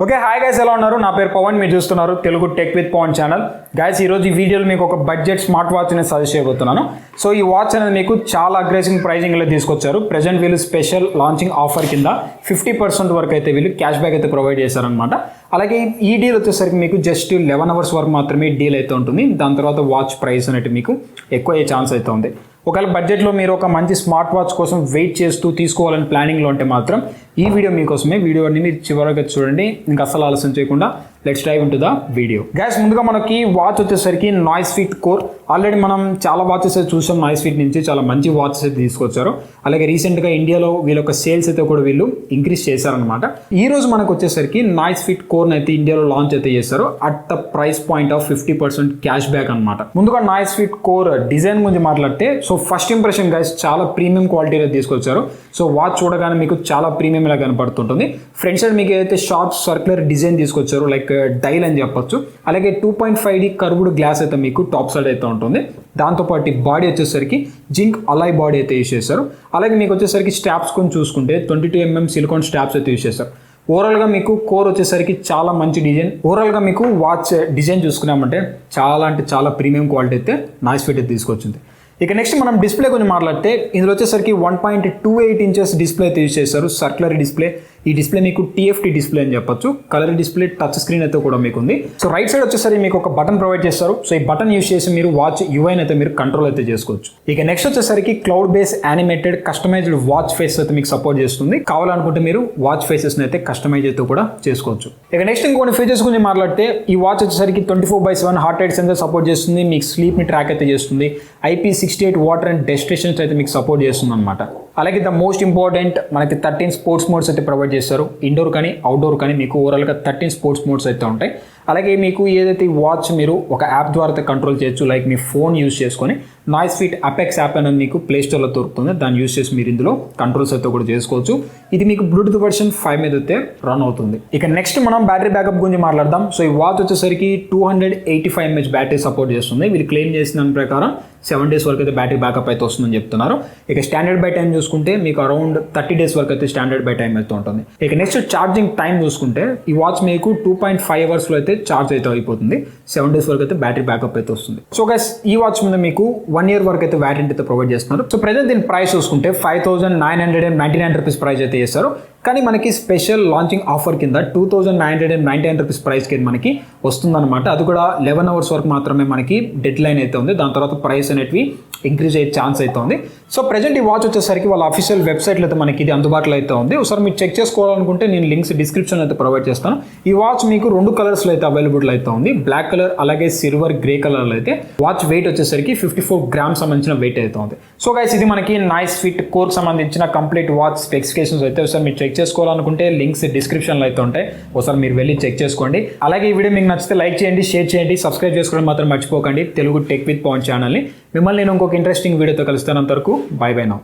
Okay hi guys, ఎలా ఉన్నారు? నా పేరు పవన్, మీరు చూస్తున్నారు Telugu tech with Pawan channel. Guys, ఈరోజు ఈ వీడియోలో మీకు ఒక బడ్జెట్ స్మార్ట్ వాచ్ అనేది సజెస్ట్ చేయబోతున్నాను. సో ఈ వాచ్ అనేది మీకు చాలా అగ్రెసివ్ ప్రైజింగ్లో తీసుకొచ్చారు. ప్రెజెంట్ వీళ్ళు స్పెషల్ లాంచింగ్ ఆఫర్ కింద 50% వరకు అయితే వీళ్ళు క్యాష్ బ్యాక్ అయితే ప్రొవైడ్ చేశారనమాట. అలాగే ఈ డీల్ వచ్చేసరికి మీకు జస్ట్ 11 hours వరకు మాత్రమే డీల్ అయితే ఉంటుంది. దాని తర్వాత వాచ్ ప్రైస్ అనేది మీకు ఎక్కువ అయ్యే ఛాన్స్ అయితే ఉంది. ఒకవేళ బడ్జెట్లో మీరు ఒక మంచి స్మార్ట్ వాచ్ కోసం వెయిట్ చేస్తూ తీసుకోవాలని ప్లానింగ్లో ఉంటే మాత్రం ఈ వీడియో మీకోసమే. వీడియోని మీరు చివరిగా చూడండి. ఇంకా అసలు ఆలస్యం చేయకుండా let's dive into the video. Guys, ముందుగా మనకి వాచ్ వచ్చేసరికి NoiseFit కోర్. ఆల్రెడీ మనం చాలా వాచెస్ అయితే చూసాం. NoiseFit నుంచి చాలా మంచి వాచెస్ అయితే తీసుకొచ్చారు. అలాగే రీసెంట్గా ఇండియాలో వీళ్ళ ఒక సేల్స్ అయితే కూడా వీళ్ళు ఇంక్రీజ్ చేశారనమాట. ఈ రోజు మనకు వచ్చేసరికి NoiseFit కోర్ అయితే ఇండియాలో లాంచ్ అయితే చేశారు at the price point of 50% cash back అనమాట. ముందుగా NoiseFit కోర్ డిజైన్ గురించి మాట్లాడితే, సో ఫస్ట్ ఇంప్రెషన్ గైస్ చాలా ప్రీమియం క్వాలిటీలో తీసుకొచ్చారు. సో వాచ్ చూడగానే మీకు చాలా ప్రీమియం లా కనపడుతుంటుంది. ఫ్రంట్ సైడ్ మీకు ఏదైతే షార్ప్ సర్క్యులర్ డిజైన్ తీసుకొచ్చారో లైక్ డైల్ అని చెప్పొచ్చు. అలాగే 2.5D కర్వ్డ్ గ్లాస్ అయితే మీకు టాప్ సైడ్ అయితే ఉంటుంది. దాంతోపాటు బాడీ వచ్చేసరికి జింక్ అలాయ్ బాడీ అయితే యూస్ చేశారు. అలాగే మీకు వచ్చేసరికి స్ట్రాప్స్ కొన్ని చూసుకుంటే 22mm సిలికాన్ స్ట్రాప్స్ అయితే యూస్ చేశారు. ఓవరాల్గా మీకు కోర్ వచ్చేసరికి చాలా మంచి డిజైన్. ఓవరాల్గా మీకు వాచ్ డిజైన్ చూసుకున్నామంటే చాలా ప్రీమియం క్వాలిటీ అయితే NoiseFit అయితే తీసుకొచ్చింది. ఇక నెక్స్ట్ మనం డిస్ప్లే గురించి మాట్లాడితే, ఇందులో వచ్చేసరికి 1.28 inches డిస్ప్లే అయితే యూజ్ చేశారు. Circular display. ఈ డిస్ప్లే మీకు TFT డిస్ప్లే అని చెప్పొచ్చు. కలర్ డిస్ప్లే, టచ్ స్క్రీన్ అయితే కూడా మీకు ఉంది. సో రైట్ సైడ్ వచ్చేసరికి మీకు ఒక బటన్ ప్రొవైడ్ చేస్తారు. సో ఈ బటన్ యూజ్ చేసి మీరు వాచ్ యూఐని అయితే మీరు కంట్రోల్ అయితే చేసుకోవచ్చు. ఇక నెక్స్ట్ వచ్చేసరికి cloud base animated customized watch face అయితే మీకు సపోర్ట్ చేస్తుంది. కావాలనుకుంటే మీరు వాచ్ ఫేసెస్ అయితే కస్టమైజ్ అయితే కూడా చేసుకోవచ్చు. ఇక నెక్స్ట్ ఇంకొన్ని ఫీచర్స్ గురించి మాట్లాడితే, ఈ వాచ్ వచ్చేసరికి 24/7 హార్ట్ రేట్ సెన్సర్ సపోర్ట్ చేస్తుంది. మీకు స్లీప్ ని ట్రాక్ అయితే చేస్తుంది. IP68 వాటర్ అండ్ డెస్టినేషన్స్ అయితే మీకు సపోర్ట్ చేస్తుంది అనమాట. అలాగే ద మోస్ట్ ఇంపార్టెంట్, మనకి 13 స్పోర్ట్స్ మోడ్స్ అయితే ప్రొవైడ్ చేస్తారు. ఇండోర్ కానీ అవుట్డోర్ కానీ మీకు ఓవరాల్గా 13 స్పోర్ట్స్ మోడ్స్ అయితే ఉంటాయి. అలాగే మీకు ఏదైతే వాచ్ మీరు ఒక యాప్ ద్వారా అయితే కంట్రోల్ చేయొచ్చు. లైక్ మీ ఫోన్ యూస్ చేసుకొని NoiseFit అపెక్స్ యాప్ అనేది మీకు ప్లే స్టోర్లో దొరుకుతుంది. దాన్ని యూస్ చేసి మీరు ఇందులో కంట్రోల్స్ అయితే కూడా చేసుకోవచ్చు. ఇది మీకు బ్లూటూత్ వర్షన్ 5 మీద అయితే రన్ అవుతుంది. ఇక నెక్స్ట్ మనం బ్యాటరీ బ్యాకప్ గురించి మాట్లాడదాం. సో ఈ వాచ్ వచ్చేసరికి 285 mAh బ్యాటరీ సపోర్ట్ చేస్తుంది. వీళ్ళు క్లెయిమ్ చేసిన దాని ప్రకారం 7 days వరకు అయితే బ్యాటరీ బ్యాకప్ అయితే వస్తుందని చెప్తున్నారు. ఇక స్టాండర్డ్ బై టైం చూసుకుంటే మీకు అరౌండ్ 30 days వరకు అయితే స్టాండర్డ్ బై టైం అయితే ఉంటుంది. ఇక నెక్స్ట్ ఛార్జింగ్ టైం చూసుకుంటే, ఈ వాచ్ మీకు 2.5 hours అయితే ఛార్జ్ అయితే అయిపోతుంది. 7 days వరకు అయితే బ్యాటరీ బ్యాకప్ అయితే వస్తుంది. సో గైస్, ఈ వాచ్ మీద మీకు 1 year వరకు అయితే వారంటీ అయితే ప్రొవైడ్ చేస్తున్నారు. సో ప్రెజెంట్ దీని ప్రైస్ చూసుకుంటే 5,999 rupees ప్రైస్ అయితే చేస్తారు. కానీ మనకి స్పెషల్ లాంచింగ్ ఆఫర్ కింద 2,999 rupees ప్రైస్కి మనకి వస్తుందన్నమాట. అది కూడా 11 hours వరకు మాత్రమే మనకి డెడ్ లైన్ అయితే ఉంది. దాని తర్వాత ప్రైస్ అనేటివి ఇంక్రీజ్ అయ్యే ఛాన్స్ అయితే ఉంది. సో ప్రెజెంట్ ఈ వాచ్ వచ్చేసరికి వాళ్ళ అఫీషియల్ వెబ్సైట్లో అయితే మనకి ఇది అందుబాటులో అయితే ఉంది. ఒకసారి మీరు చెక్ చేసుకోవాలనుకుంటే నేను లింక్స్ డిస్క్రిప్షన్ అయితే ప్రొవైడ్ చేస్తాను. ఈ వాచ్ మీకు 2 కలర్స్లో అయితే అవైలబుల్ అయితే ఉంది. బ్లాక్ కలర్ అలాగే సిల్వర్ గ్రే కలర్లో అయితే. వాచ్ వెయిట్ వచ్చేసరికి 54 grams సంబంధించిన వెయిట్ అయితే ఉంది. సో గైస్, ఇది మనకి NoiseFit కోర్ సంబంధించిన కంప్లీట్ వాచ్ స్పెసిఫికేషన్స్ అయితే ఒకసారి మీరు చెక్ చేసుకోవాలనుకుంటే లింక్స్ డిస్క్రిప్షన్లో అయితే ఉంటాయి. ఒకసారి మీరు వెళ్ళి చెక్ చేసుకోండి. అలాగే ఈ వీడియో మీకు నచ్చితే లైక్ చేయండి, షేర్ చేయండి, సబ్స్క్రైబ్ చేసుకోవడం మాత్రం మర్చిపోకండి తెలుగు టెక్ విత్ పవన్ ఛానల్ని. మిమ్మల్ని నేను ఇంకొక ఇంట్రెస్టింగ్ వీడియోతో కలుస్తాను. అంతవరకు బై బై నౌ.